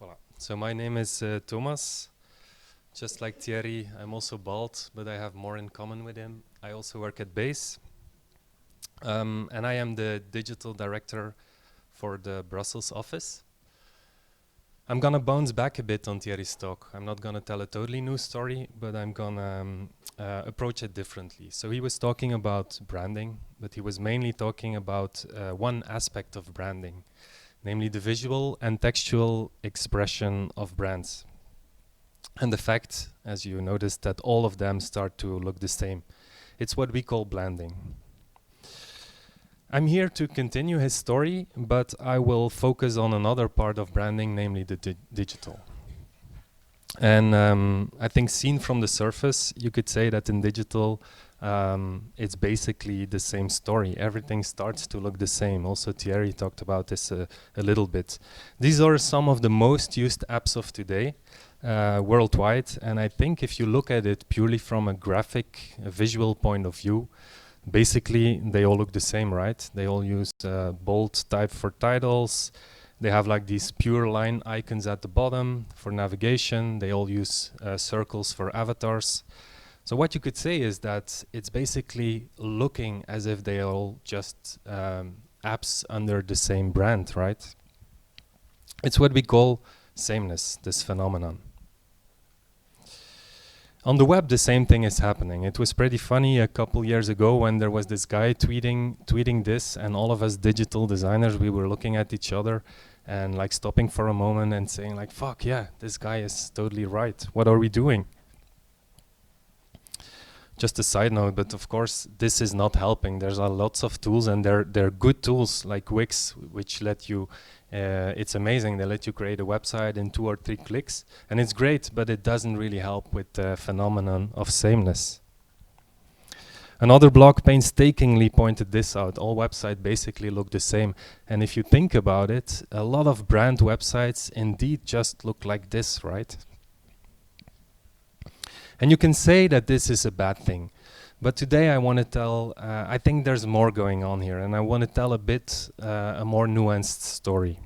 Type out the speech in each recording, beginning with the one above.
Voilà. So my name is Thomas. Just like Thierry, I'm also bald, but I have more in common with him. I also work at Base. And I am the digital director for the Brussels office. I'm gonna bounce back a bit on Thierry's talk. I'm not gonna tell a totally new story, but I'm gonna approach it differently. So he was talking about branding, but he was mainly talking about one aspect of branding, namely the visual and textual expression of brands. And the fact, as you noticed, that all of them start to look the same. It's what we call blending. I'm here to continue his story, but I will focus on another part of branding, namely the digital. And I think seen from the surface, you could say that in digital, it's basically the same story. Everything starts to look the same. Also, Thierry talked about this a little bit. These are some of the most used apps of today worldwide. And I think if you look at it purely from a graphic, a visual point of view, basically they all look the same, right? They all use bold type for titles. They have like these pure line icons at the bottom for navigation. They all use circles for avatars. So what you could say is that it's basically looking as if they are all just apps under the same brand, right? It's what we call sameness, this phenomenon. On the web, the same thing is happening. It was pretty funny a couple years ago when there was this guy tweeting this, and all of us digital designers, we were looking at each other and like stopping for a moment and saying like, fuck yeah, this guy is totally right. What are we doing? Just a side note, but of course this is not helping. There's lots of tools, and they're good tools like Wix, which let you, it's amazing. They let you create a website in 2 or 3 clicks, and it's great, but it doesn't really help with the phenomenon of sameness. Another blog painstakingly pointed this out. All websites basically look the same, and if you think about it, a lot of brand websites indeed just look like this, right? And you can say that this is a bad thing. But today I want to tell, I think there's more going on here, and I want to tell a bit a more nuanced story.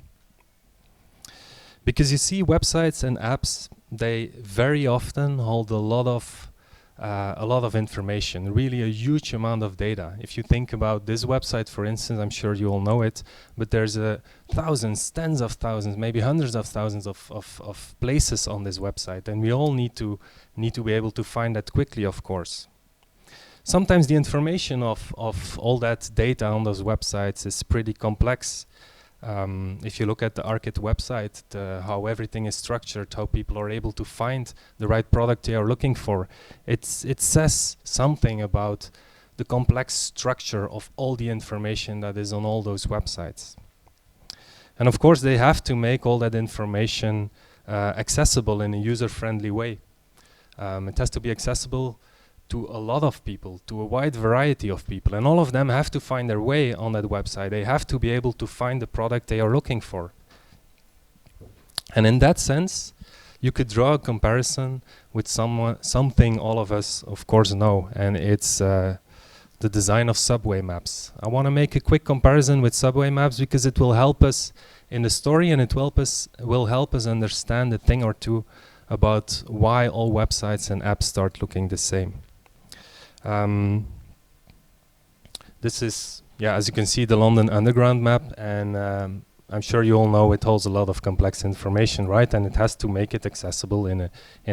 Because you see, websites and apps, they very often hold a lot of information, really a huge amount of data. If you think about this website, for instance, I'm sure you all know it, but there's thousands, tens of thousands, maybe hundreds of thousands of places on this website, and we all need to be able to find that quickly, of course. Sometimes the information of all that data on those websites is pretty complex. If you look at the Arcade website, how everything is structured, how people are able to find the right product they are looking for, it says something about the complex structure of all the information that is on all those websites. And of course, they have to make all that information accessible in a user-friendly way. It has to be accessible to a lot of people, to a wide variety of people, and all of them have to find their way on that website. They have to be able to find the product they are looking for. And in that sense, you could draw a comparison with something all of us, of course, know, and it's the design of subway maps. I want to make a quick comparison with subway maps because it will help us in the story, and it will help us understand a thing or two about why all websites and apps start looking the same. This is, as you can see, the London Underground map, and I'm sure you all know it holds a lot of complex information, right? And it has to make it accessible in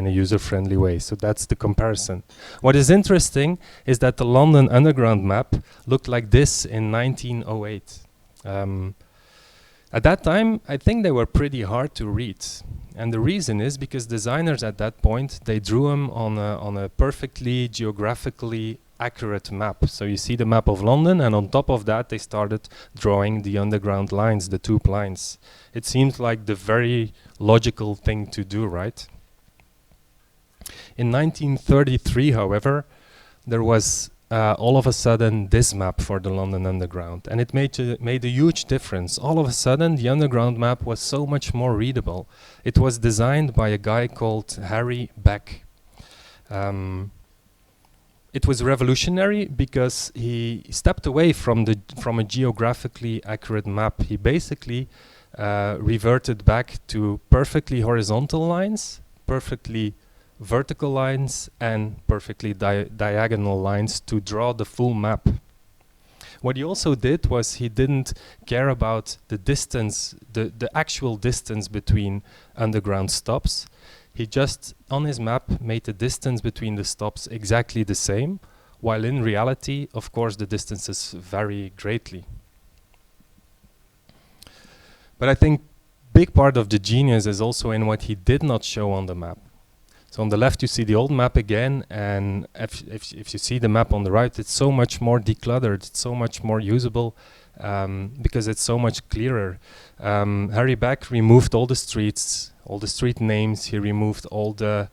a user-friendly way. So that's the comparison. What is interesting is that the London Underground map looked like this in 1908. At that time, I think they were pretty hard to read. And the reason is because designers at that point, they drew them on a perfectly geographically accurate map. So you see the map of London, and on top of that, they started drawing the underground lines, the tube lines. It seemed like the very logical thing to do, right? In 1933, however, there was all of a sudden this map for the London Underground, and it made a huge difference. All of a sudden the Underground map was so much more readable. It was designed by a guy called Harry Beck. It was revolutionary because he stepped away from a geographically accurate map. He basically reverted back to perfectly horizontal lines, perfectly vertical lines, and perfectly diagonal lines to draw the full map. What he also did was he didn't care about the distance, the actual distance between underground stops. He just, on his map, made the distance between the stops exactly the same, while in reality, of course, the distances vary greatly. But I think big part of the genius is also in what he did not show on the map. So on the left you see the old map again, and if you see the map on the right, it's so much more decluttered, it's so much more usable, because it's so much clearer. Harry Beck removed all the streets, all the street names, he removed all the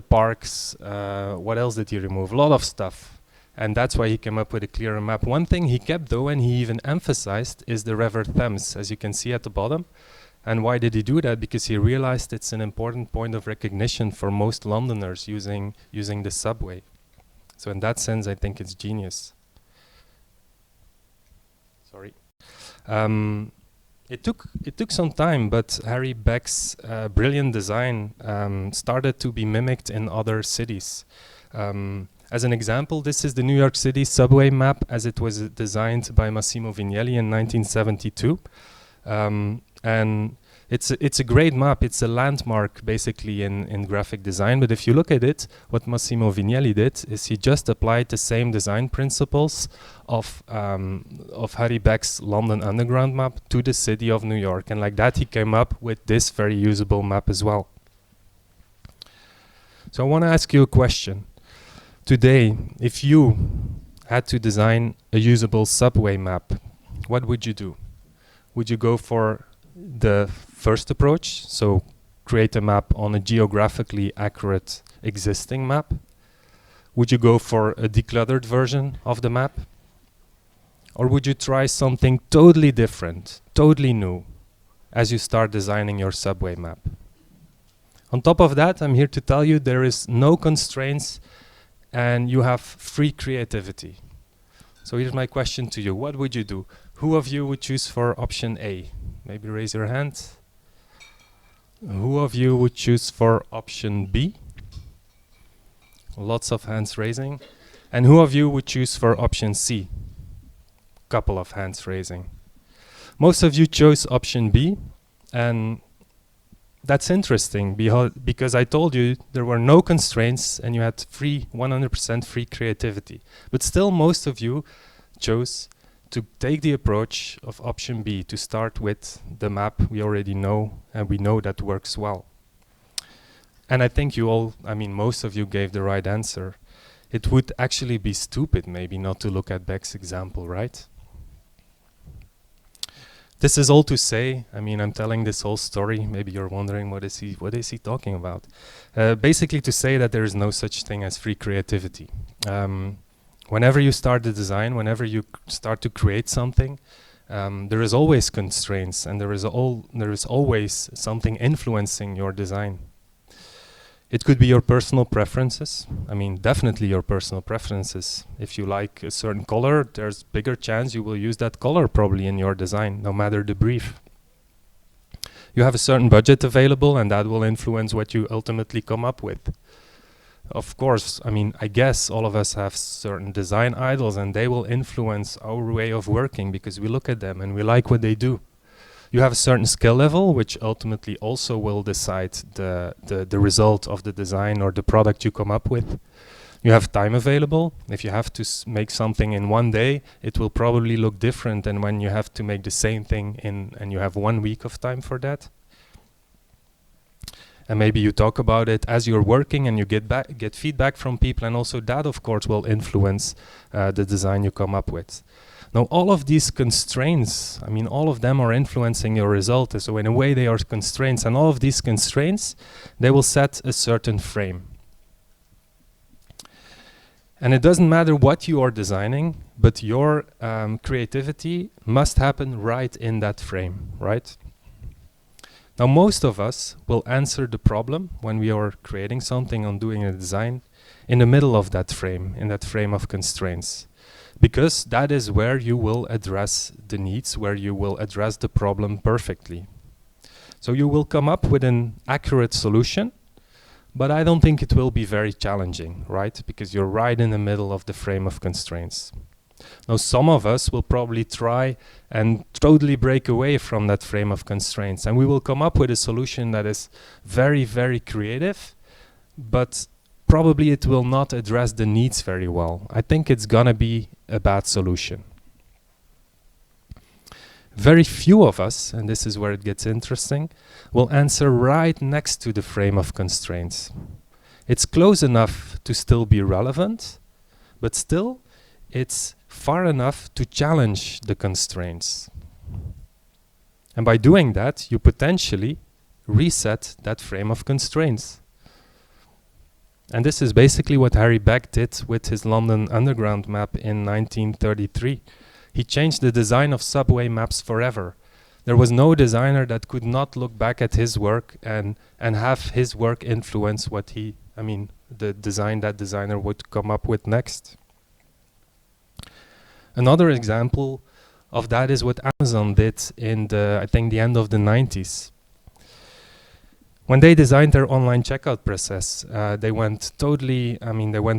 parks, what else did he remove? A lot of stuff. And that's why he came up with a clearer map. One thing he kept though, and he even emphasized, is the River Thames, as you can see at the bottom. And why did he do that? Because he realized it's an important point of recognition for most Londoners using the subway. So in that sense, I think it's genius. Sorry. It took some time, but Harry Beck's brilliant design started to be mimicked in other cities. As an example, this is the New York City subway map as it was designed by Massimo Vignelli in 1972. And it's a great map. It's a landmark basically in graphic design. But if you look at it, what Massimo Vignelli did is he just applied the same design principles of Harry Beck's London Underground map to the city of New York. And like that, he came up with this very usable map as well. So I want to ask you a question. Today, if you had to design a usable subway map, what would you do? Would you go for the first approach, so create a map on a geographically accurate existing map? Would you go for a decluttered version of the map? Or would you try something totally different, totally new, as you start designing your subway map? On top of that, I'm here to tell you there is no constraints and you have free creativity. So here's my question to you. What would you do? Who of you would choose for option A? Maybe raise your hand. Who of you would choose for option B? Lots of hands raising. And who of you would choose for option C? Couple of hands raising. Most of you chose option B, and that's interesting because I told you there were no constraints and you had 100% free creativity. But still most of you chose to take the approach of option B, to start with the map we already know and we know that works well. And I think most of you gave the right answer. It would actually be stupid maybe not to look at Beck's example, right? This is all to say, I'm telling this whole story, maybe you're wondering what is he talking about? Basically to say that there is no such thing as free creativity. Whenever you start the design, whenever you start to create something, there is always constraints and there is always something influencing your design. It could be your personal preferences. Definitely your personal preferences. If you like a certain color, there's bigger chance you will use that color probably in your design, no matter the brief. You have a certain budget available and that will influence what you ultimately come up with. Of course, I guess all of us have certain design idols and they will influence our way of working because we look at them and we like what they do. You have a certain skill level, which ultimately also will decide the result of the design or the product you come up with. You have time available. If you have to make something in one day, it will probably look different than when you have to make the same thing and you have 1 week of time for that. And maybe you talk about it as you're working and you get feedback from people, and also that, of course, will influence the design you come up with. Now, all of these constraints, all of them are influencing your result. So in a way, they are constraints. And all of these constraints, they will set a certain frame. And it doesn't matter what you are designing, but your creativity must happen right in that frame, right? Now, most of us will answer the problem when we are creating something or doing a design in the middle of that frame, in that frame of constraints. because that is where you will address the needs, where you will address the problem perfectly. So you will come up with an accurate solution, but I don't think it will be very challenging, right? Because you're right in the middle of the frame of constraints. Now, some of us will probably try and totally break away from that frame of constraints, and we will come up with a solution that is very, very creative, but probably it will not address the needs very well. I think it's gonna be a bad solution. Very few of us, and this is where it gets interesting, will answer right next to the frame of constraints. It's close enough to still be relevant, but still it's far enough to challenge the constraints. And by doing that, you potentially reset that frame of constraints. And this is basically what Harry Beck did with his London Underground map in 1933. He changed the design of subway maps forever. There was no designer that could not look back at his work and have his work influence what the design that designer would come up with next. Another example of that is what Amazon did in I think the end of the 90s. When they designed their online checkout process, they went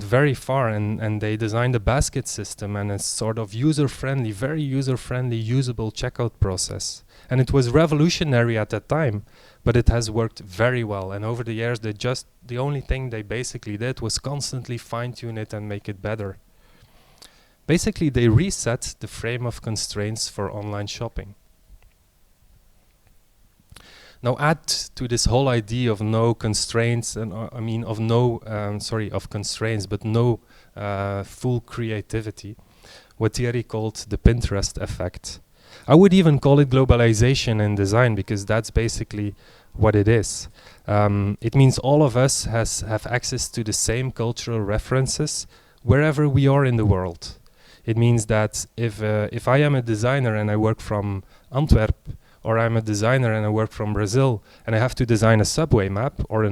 very far and they designed a basket system and a sort of user-friendly, very user-friendly, usable checkout process. And it was revolutionary at that time, but it has worked very well. And over the years, the only thing they basically did was constantly fine-tune it and make it better. Basically, they reset the frame of constraints for online shopping. Now add to this whole idea of no constraints, and of constraints, but no full creativity, what Thierry called the Pinterest effect. I would even call it globalization in design, because that's basically what it is. It means all of us have access to the same cultural references wherever we are in the world. It means that if I am a designer and I work from Antwerp, or I'm a designer and I work from Brazil, and I have to design a subway map, or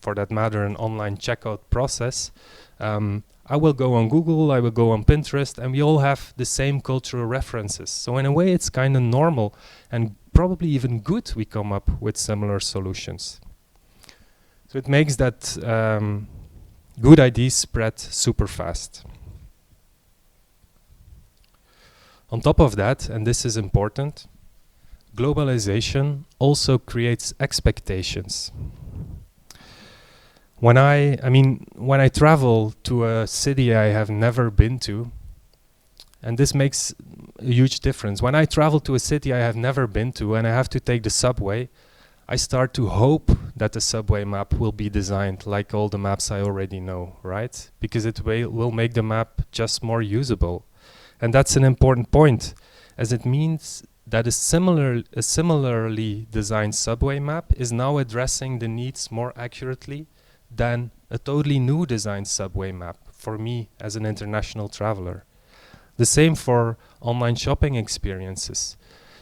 for that matter, an online checkout process, I will go on Google, I will go on Pinterest, and we all have the same cultural references. So in a way, it's kind of normal and probably even good we come up with similar solutions. So it makes that good ideas spread super fast. On top of that, and this is important, globalization also creates expectations. When I travel to a city I have never been to, and this makes a huge difference. When I travel to a city I have never been to and I have to take the subway, I start to hope that the subway map will be designed like all the maps I already know, right? Because it will make the map just more usable. And that's an important point, as it means that a similarly designed subway map is now addressing the needs more accurately than a totally new designed subway map for me as an international traveler. The same for online shopping experiences.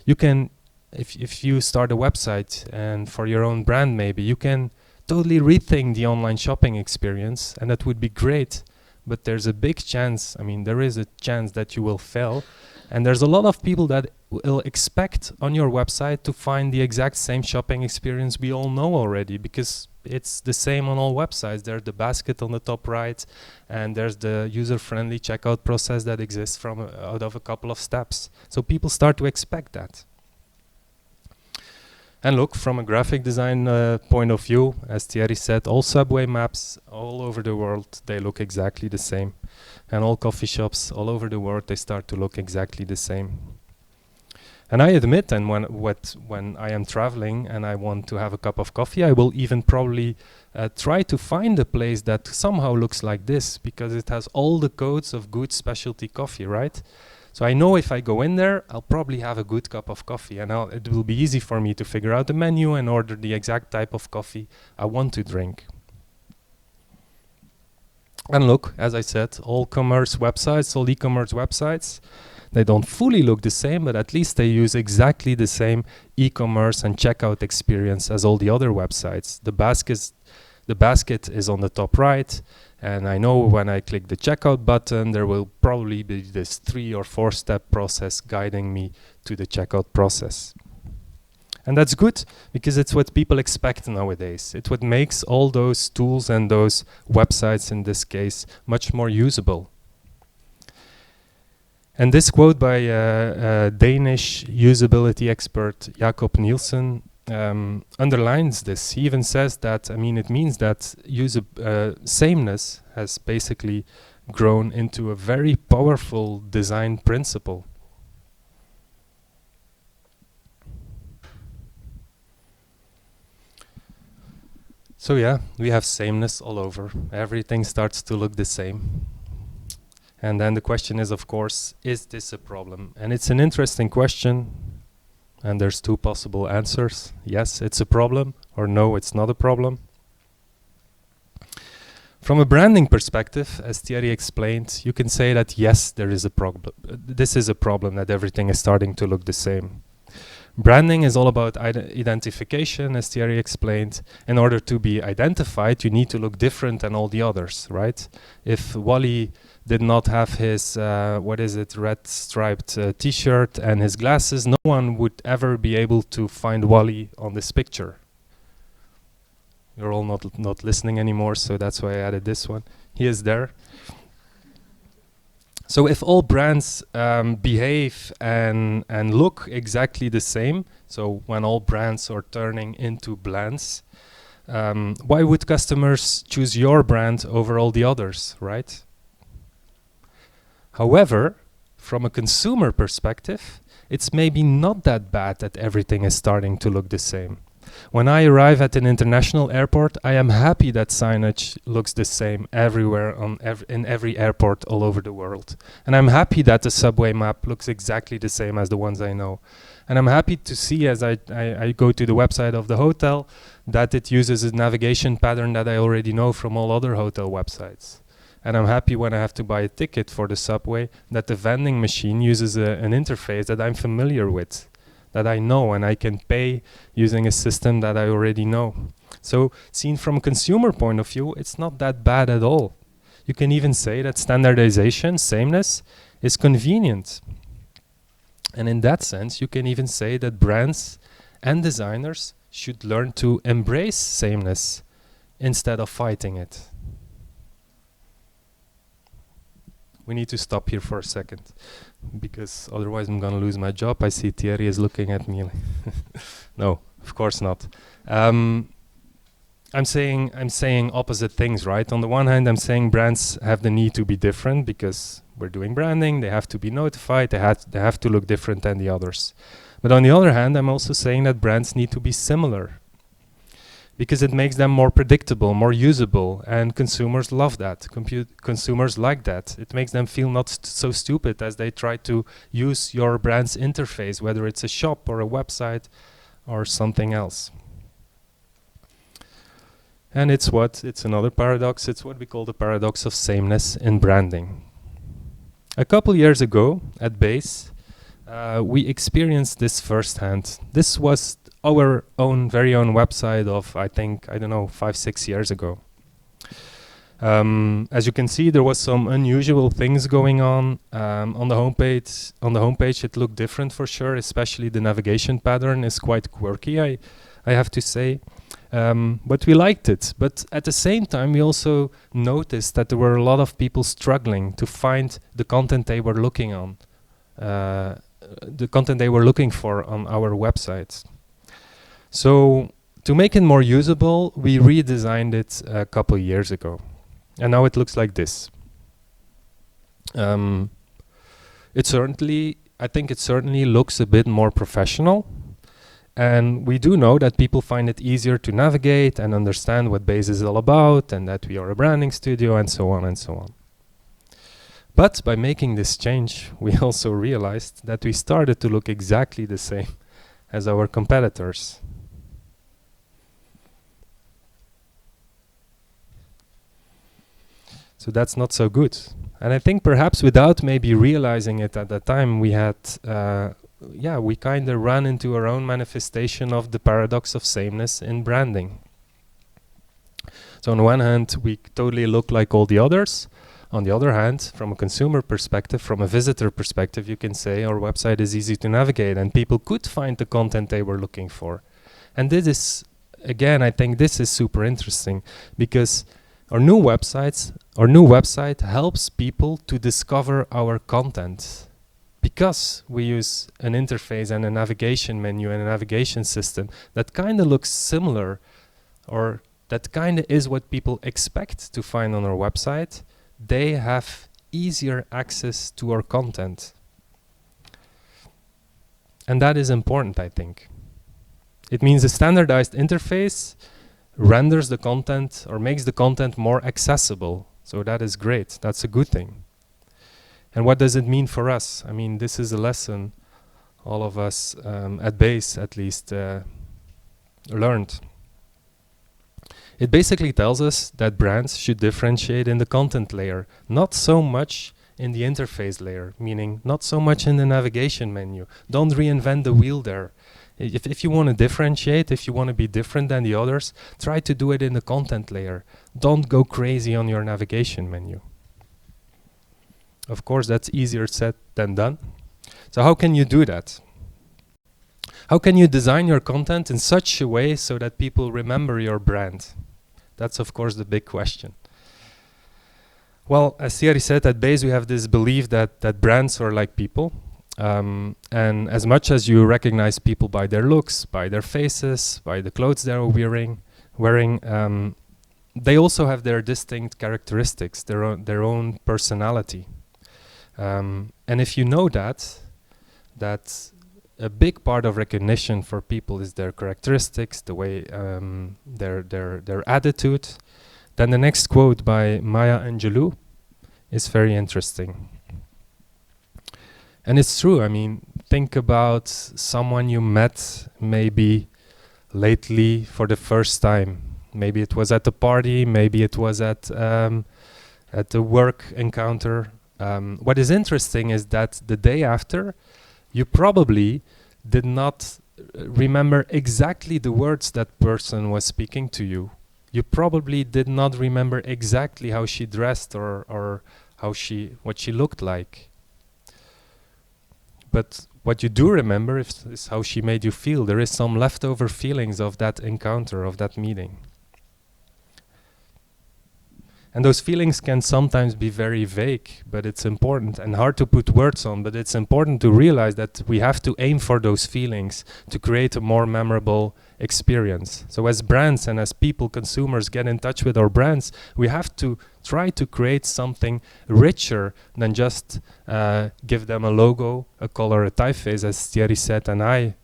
You can, if you start a website and for your own brand maybe, you can totally rethink the online shopping experience, and that would be great, but there's a big chance, there is a chance that you will fail. And there's a lot of people that will expect on your website to find the exact same shopping experience we all know already, because it's the same on all websites. There's the basket on the top right, and there's the user-friendly checkout process that exists out of a couple of steps. So people start to expect that. And look, from a graphic design point of view, as Thierry said, all subway maps all over the world, they look exactly the same. And all coffee shops all over the world, they start to look exactly the same. And I admit, and when I am traveling and I want to have a cup of coffee, I will even probably try to find a place that somehow looks like this, because it has all the codes of good specialty coffee, right? So I know if I go in there, I'll probably have a good cup of coffee, and it will be easy for me to figure out the menu and order the exact type of coffee I want to drink. And look, as I said, all e-commerce websites, they don't fully look the same, but at least they use exactly the same e-commerce and checkout experience as all the other websites. The basket is on the top right, And I know when I click the checkout button, there will probably be this 3 or 4 step process guiding me to the checkout process. And that's good, because it's what people expect nowadays. It's what makes all those tools and those websites, in this case, much more usable. And this quote by Danish usability expert Jacob Nielsen underlines this. He even says that, it means that sameness has basically grown into a very powerful design principle. So yeah, we have sameness all over. Everything starts to look the same. And then the question is, of course, is this a problem? And it's an interesting question. And there's 2 possible answers. Yes, it's a problem, or no, it's not a problem. From a branding perspective, as Thierry explained, you can say that yes, there is a problem. This is a problem, that everything is starting to look the same. Branding is all about identification, as Thierry explained. In order to be identified, you need to look different than all the others, right? If Wally did not have his, red striped t-shirt and his glasses, no one would ever be able to find Wally on this picture. You're all not listening anymore, so that's why I added this one. He is there. So if all brands behave and look exactly the same, so when all brands are turning into blends, why would customers choose your brand over all the others, right? However, from a consumer perspective, it's maybe not that bad that everything is starting to look the same. When I arrive at an international airport, I am happy that signage looks the same everywhere in every airport all over the world. And I'm happy that the subway map looks exactly the same as the ones I know. And I'm happy to see, as I go to the website of the hotel, that it uses a navigation pattern that I already know from all other hotel websites. And I'm happy when I have to buy a ticket for the subway that the vending machine uses an interface that I'm familiar with, that I know, and I can pay using a system that I already know. So seen from a consumer point of view, it's not that bad at all. You can even say that standardization, sameness, is convenient. And in that sense, you can even say that brands and designers should learn to embrace sameness instead of fighting it. We need to stop here for a second, because otherwise I'm gonna lose my job. I see Thierry is looking at me. No, of course not. I'm saying opposite things, right? On the one hand, I'm saying brands have the need to be different because we're doing branding. They have to be notified. They have to look different than the others. But on the other hand, I'm also saying that brands need to be similar, because it makes them more predictable, more usable, and consumers love that. Consumers like that. It makes them feel not so stupid as they try to use your brand's interface, whether it's a shop or a website or something else. And it's another paradox. It's what we call the paradox of sameness in branding. A couple years ago at Base, we experienced this firsthand. This was our very own website of, I don't know, 5-6 years ago. As you can see, there was some unusual things going on the homepage. On the homepage, it looked different for sure, especially the navigation pattern is quite quirky, I have to say. But we liked it. But at the same time, we also noticed that there were a lot of people struggling to find the content they were looking on, the content they were looking for on our website. So to make it more usable, we redesigned it a couple years ago. And now it looks like this. I think it certainly looks a bit more professional. And we do know that people find it easier to navigate and understand what Base is all about, and that we are a branding studio, and so on and so on. But by making this change, we also realized that we started to look exactly the same as our competitors. So that's not so good. And I think perhaps without maybe realizing it at that time, we had, we kind of ran into our own manifestation of the paradox of sameness in branding. So on the one hand, we totally look like all the others. On the other hand, from a consumer perspective, from a visitor perspective, you can say our website is easy to navigate and people could find the content they were looking for. And this is, again, I think this is super interesting because our new website helps people to discover our content because we use an interface and a navigation menu and a navigation system that kind of looks similar, or that kind of is what people expect to find on our website. They have easier access to our content. And that is important, I think. It means a standardized interface renders the content or makes the content more accessible. So that is great. That's a good thing. And what does it mean for us? I mean, this is a lesson all of us at Base, at least, learned. It basically tells us that brands should differentiate in the content layer, not so much in the interface layer, meaning not so much in the navigation menu. Don't reinvent the wheel there. If you want to differentiate, if you want to be different than the others, try to do it in the content layer. Don't go crazy on your navigation menu. Of course, that's easier said than done. So how can you do that? How can you design your content in such a way so that people remember your brand? That's, of course, the big question. Well, as Thierry said, at Base we have this belief that brands are like people. And as much as you recognize people by their looks, by their faces, by the clothes they're wearing, they also have their distinct characteristics, their own personality. And if you know that a big part of recognition for people is their characteristics, the way their attitude, then the next quote by Maya Angelou is very interesting. And it's true. I mean, think about someone you met maybe lately for the first time. Maybe it was at a party, maybe it was at a work encounter. What is interesting is that the day after, you probably did not remember exactly the words that person was speaking to you. You probably did not remember exactly how she dressed or what she looked like. But what you do remember is how she made you feel. There is some leftover feelings of that encounter, of that meeting. And those feelings can sometimes be very vague, but it's important and hard to put words on, but it's important to realize that we have to aim for those feelings to create a more memorable experience. So as brands and as people, consumers, get in touch with our brands, we have to try to create something richer than just give them a logo, a color, a typeface, as Thierry said, and I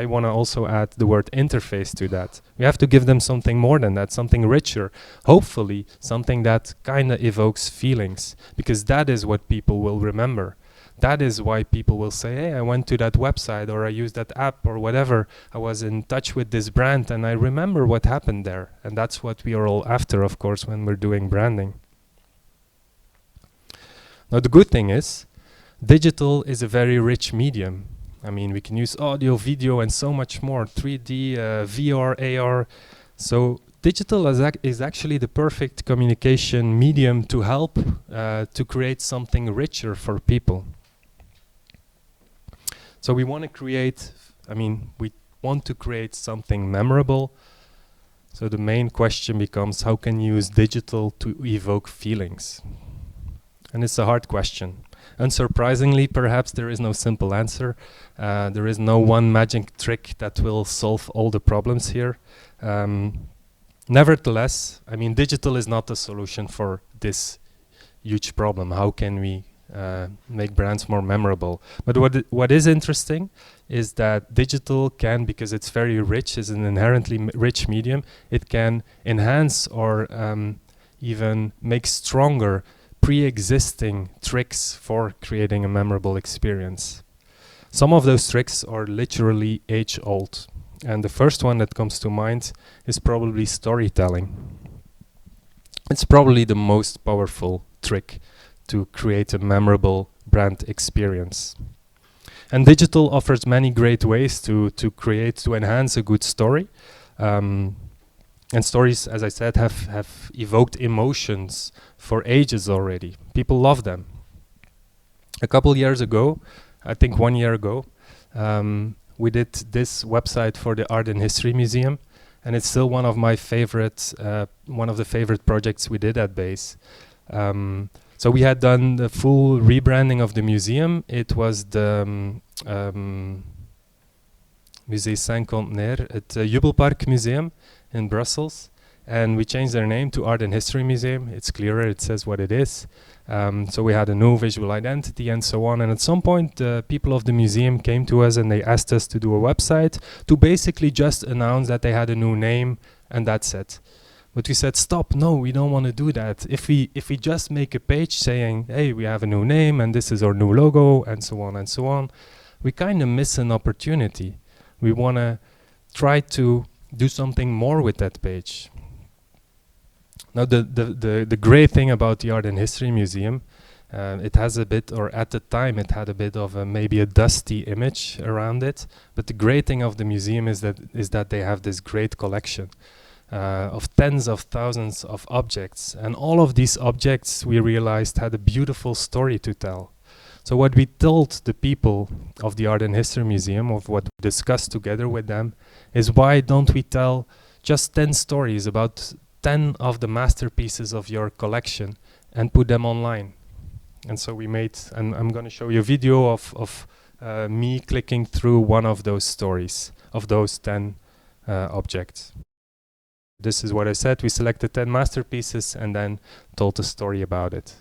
want to also add the word interface to that. We have to give them something more than that, something richer, hopefully something that kind of evokes feelings, because that is what people will remember. That is why people will say, hey, I went to that website or I used that app or whatever. I was in touch with this brand and I remember what happened there. And that's what we are all after, of course, when we're doing branding. Now, the good thing is, digital is a very rich medium. I mean, we can use audio, video, and so much more, 3D, VR, AR. So digital is actually the perfect communication medium to help to create something richer for people. So we want to create, we want to create something memorable. So the main question becomes, how can you use digital to evoke feelings? And it's a hard question. Unsurprisingly, perhaps there is no simple answer. There is no one magic trick that will solve all the problems here. Nevertheless, digital is not the solution for this huge problem. How can we make brands more memorable? But what is interesting is that digital can, because it's very rich, is an inherently rich medium, it can enhance or even make stronger pre-existing tricks for creating a memorable experience. Some of those tricks are literally age-old. And the first one that comes to mind is probably storytelling. It's probably the most powerful trick to create a memorable brand experience. And digital offers many great ways to enhance a good story. And stories, as I said, have evoked emotions for ages already. People love them. A couple years ago, I think 1 year ago, we did this website for the Art and History Museum, and it's still one of my favorite, one of the favorite projects we did at Base. So we had done the full rebranding of the museum. It was the Musée Cinquantenaire, het Jubelpark Museum in Brussels, and we changed their name to Art and History Museum. It's clearer, it says what it is. So we had a new visual identity and so on, and at some point the people of the museum came to us and they asked us to do a website to basically just announce that they had a new name, and that's it. But we said, stop, no, we don't want to do that. If we just make a page saying, hey, we have a new name and this is our new logo and so on, we kind of miss an opportunity. We want to try to do something more with that page. Now the great thing about the Art and History Museum, it has a bit, or at the time it had a bit of a maybe a dusty image around it, but the great thing of the museum is that they have this great collection of tens of thousands of objects, and all of these objects we realized had a beautiful story to tell. So what we told the people of the Art and History Museum, of what we discussed together with them, is why don't we tell just 10 stories about 10 of the masterpieces of your collection and put them online. And so we made, and I'm going to show you a video of me clicking through one of those stories, of those 10 objects. This is what I said. We selected 10 masterpieces and then told a story about it.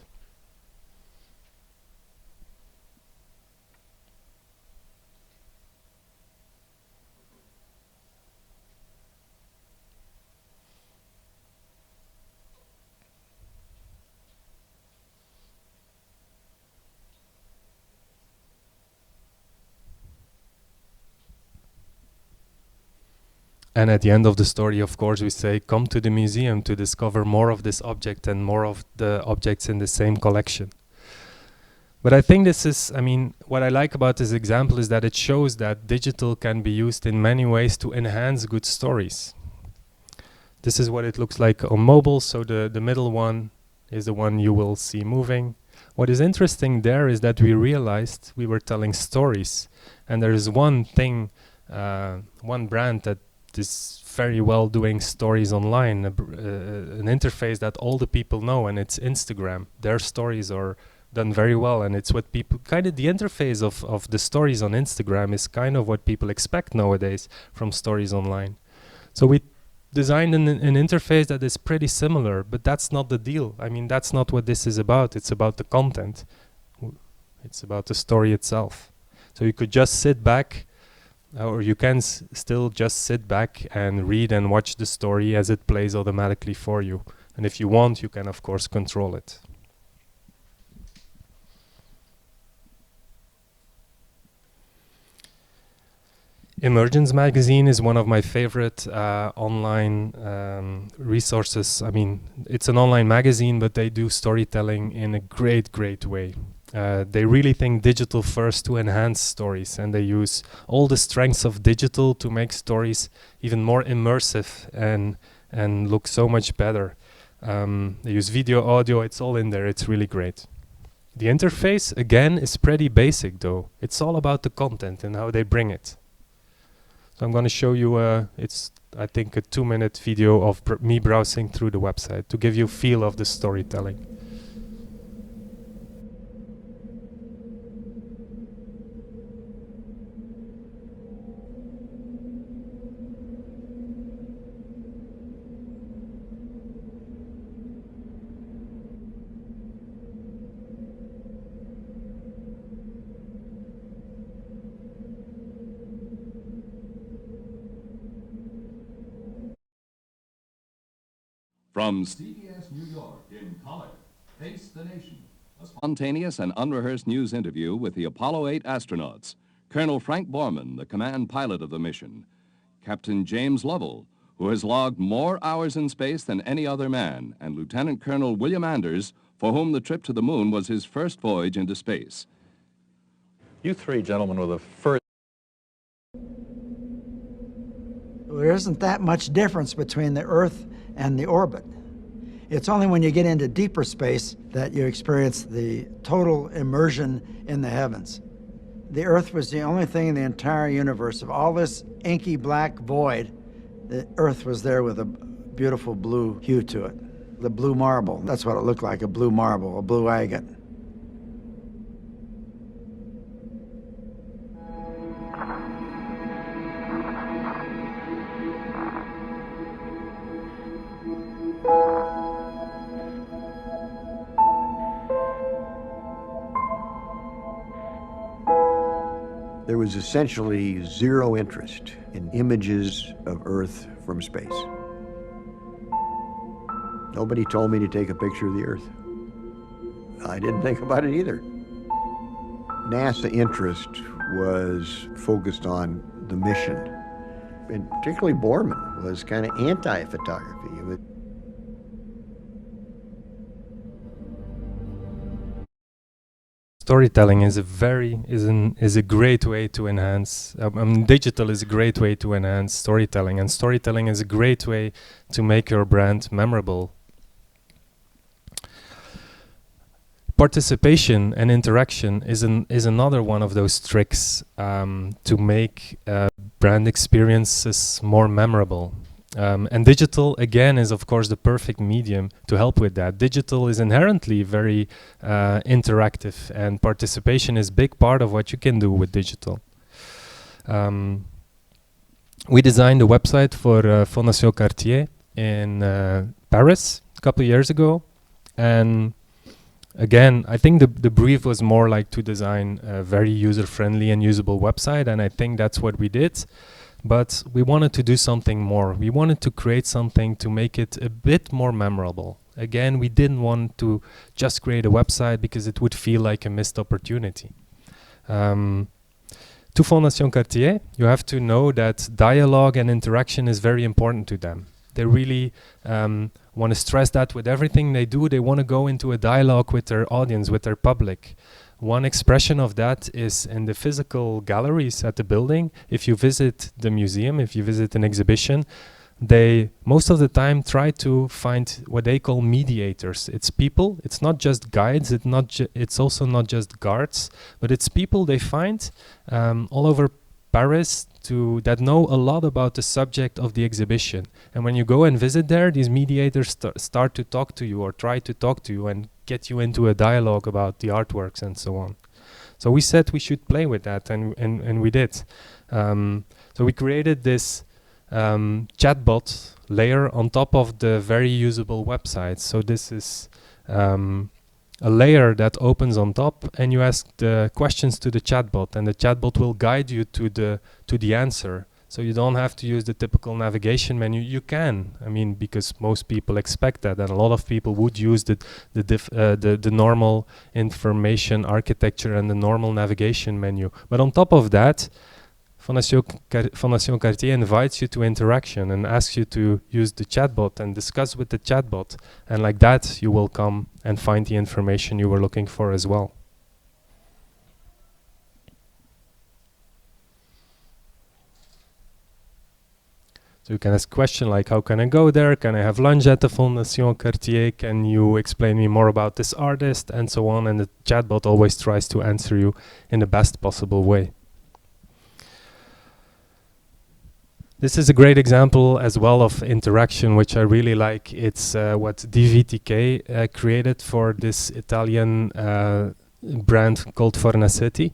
And at the end of the story, of course, we say, come to the museum to discover more of this object and more of the objects in the same collection. But I think this is, I mean, what I like about this example is that it shows that digital can be used in many ways to enhance good stories. This is what it looks like on mobile. So the middle one is the one you will see moving. What is interesting there is that we realized we were telling stories. And there is one thing, one brand that is very well doing stories online, an interface that all the people know, and it's Instagram. Their stories are done very well, and it's what people, kind of the interface of the stories on Instagram is kind of what people expect nowadays from stories online. So we designed an interface that is pretty similar, but that's not the deal. I mean, that's not what this is about. It's about the content. It's about the story itself. So you could just sit back, or you can still just sit back and read and watch the story as it plays automatically for you. And if you want, you can of course control it. Emergence magazine is one of my favorite online resources. I mean, it's an online magazine, but they do storytelling in a great way. They really think digital first to enhance stories, and they use all the strengths of digital to make stories even more immersive and look so much better. They use video, audio, it's all in there, it's really great. The interface, again, is pretty basic though. It's all about the content and how they bring it. So I'm going to show you, it's I think a 2-minute video of me browsing through the website to give you a feel of the storytelling. From CBS New York in color, Face the Nation. A spontaneous and unrehearsed news interview with the Apollo 8 astronauts. Colonel Frank Borman, the command pilot of the mission. Captain James Lovell, who has logged more hours in space than any other man. And Lieutenant Colonel William Anders, for whom the trip to the moon was his first voyage into space. You three gentlemen were the first. There isn't that much difference between the Earth and the orbit. It's only when you get into deeper space that you experience the total immersion in the heavens. The Earth was the only thing in the entire universe. Of all this inky black void, the Earth was there with a beautiful blue hue to it. The blue marble, that's what it looked like, a blue marble, a blue agate. There was essentially zero interest in images of Earth from space. Nobody told me to take a picture of the Earth. I didn't think about it either. NASA interest was focused on the mission. And particularly Borman was kind of anti-photography. Storytelling is a great way to enhance. Digital is a great way to enhance storytelling, and storytelling is a great way to make your brand memorable. Participation and interaction is another one of those tricks to make brand experiences more memorable. And digital, again, is of course the perfect medium to help with that. Digital is inherently very interactive, and participation is a big part of what you can do with digital. We designed a website for Fondation Cartier in Paris a couple of years ago, and again, I think the brief was more like to design a very user-friendly and usable website, and I think that's what we did. But we wanted to do something more. We wanted to create something to make it a bit more memorable. Again, we didn't want to just create a website because it would feel like a missed opportunity. To Fondation Cartier, you have to know that dialogue and interaction is very important to them. They really want to stress that with everything they do. They want to go into a dialogue with their audience, with their public. One expression of that is in the physical galleries at the building. If you visit the museum, if you visit an exhibition, they most of the time try to find what they call mediators. It's people, it's not just guides, it's also not just guards, but it's people they find all over Paris that know a lot about the subject of the exhibition. And when you go and visit there, these mediators start to talk to you or try to talk to you and get you into a dialogue about the artworks and so on. So we said we should play with that, and we did. So we created this chatbot layer on top of the very usable website. So this is a layer that opens on top, and you ask the questions to the chatbot, and the chatbot will guide you to the answer. So you don't have to use the typical navigation menu. You can, I mean, because most people expect that, and a lot of people would use the normal information architecture and the normal navigation menu. But on top of that, Fondation Cartier invites you to interaction and asks you to use the chatbot and discuss with the chatbot. And like that, you will come and find the information you were looking for as well. So you can ask a question like, how can I go there? Can I have lunch at the Fondation Cartier? Can you explain me more about this artist? And so on. And the chatbot always tries to answer you in the best possible way. This is a great example as well of interaction, which I really like. It's what DVTK created for this Italian brand called Fornasetti.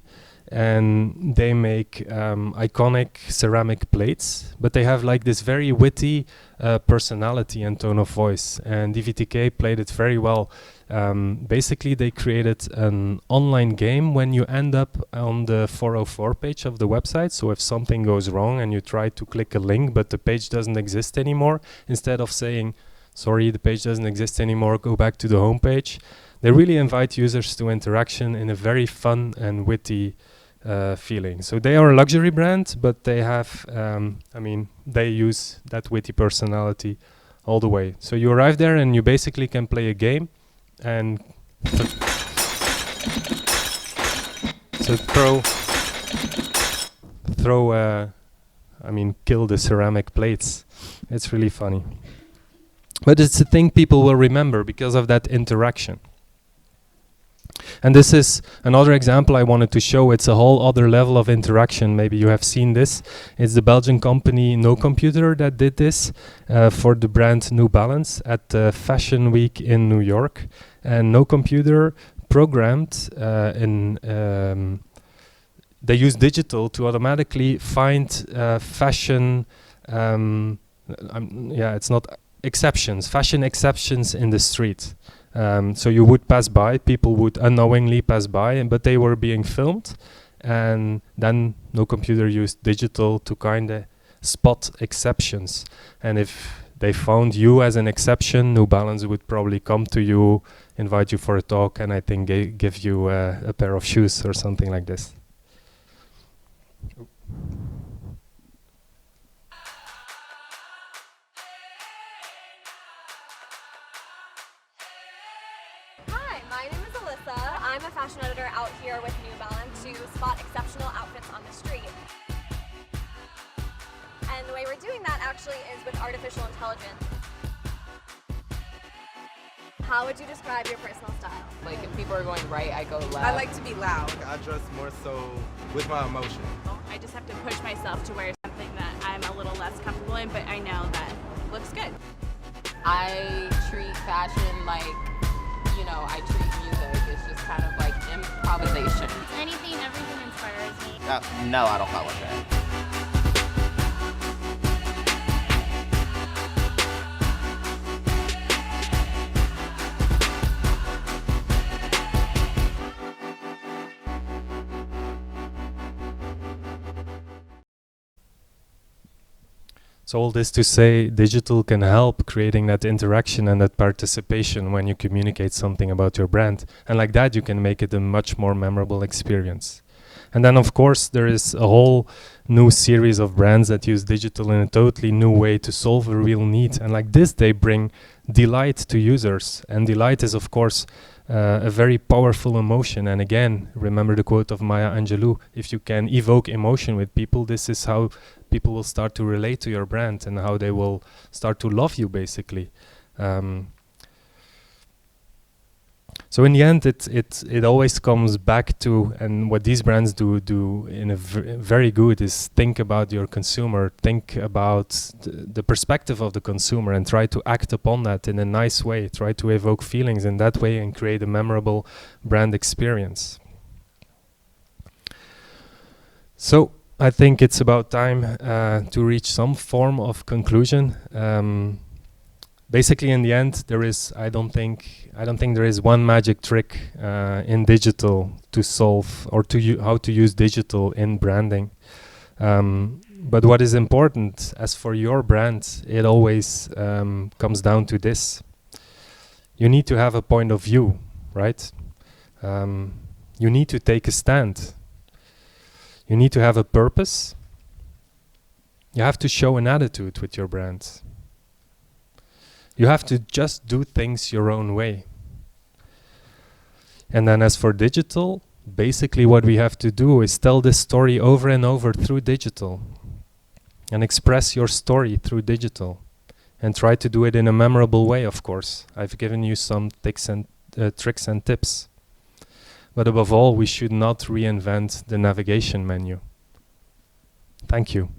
And they make iconic ceramic plates, but they have like this very witty personality and tone of voice. And DVTK played it very well. Basically, they created an online game when you end up on the 404 page of the website. So if something goes wrong and you try to click a link, but the page doesn't exist anymore, instead of saying, sorry, the page doesn't exist anymore, go back to the home page, they really invite users to interaction in a very fun and witty feeling. So they are a luxury brand, but they have, they use that witty personality all the way. So you arrive there and you basically can play a game and so throw I mean, kill the ceramic plates. It's really funny. But it's a thing people will remember because of that interaction. And this is another example I wanted to show. It's a whole other level of interaction. Maybe you have seen this. It's the Belgian company No Computer that did this for the brand New Balance at Fashion Week in New York. And No Computer programmed they use digital to automatically find fashion, it's not exceptions, fashion exceptions in the street. So you would pass by, people would unknowingly pass by, but they were being filmed, and then No Computer used digital to kind of spot exceptions. And if they found you as an exception, New Balance would probably come to you, invite you for a talk, and I think give you a pair of shoes or something like this. Hi, my name is Alyssa. I'm a fashion editor out here with New Balance to spot exceptional outfits on the street. And the way we're doing that actually is with artificial intelligence. How would you describe your personal style? Like if people are going right, I go left. I like to be loud. I dress more so with my emotion. I just have to push myself to wear something that I'm a little less comfortable in, but I know that looks good. I treat fashion like, I treat music. It's just kind of like improvisation. Anything, everything inspires me. No, I don't follow that. So all this to say, digital can help creating that interaction and that participation when you communicate something about your brand. And like that, you can make it a much more memorable experience. And then, of course, there is a whole new series of brands that use digital in a totally new way to solve a real need. And like this, they bring delight to users. And delight is, of course, a very powerful emotion. And again, remember the quote of Maya Angelou, if you can evoke emotion with people, this is how people will start to relate to your brand and how they will start to love you, basically. So in the end, it always comes back to, and what these brands do in a very good is think about your consumer, think about the perspective of the consumer and try to act upon that in a nice way, try to evoke feelings in that way and create a memorable brand experience. So I think it's about time to reach some form of conclusion. Basically, in the end, there is I don't think there is one magic trick in digital to solve or how to use digital in branding. But what is important, as for your brand, it always comes down to this: you need to have a point of view, right? You need to take a stand. You need to have a purpose. You have to show an attitude with your brand. You have to just do things your own way. And then as for digital, basically what we have to do is tell this story over and over through digital and express your story through digital and try to do it in a memorable way, of course. I've given you some tricks and tips. But above all, we should not reinvent the navigation menu. Thank you.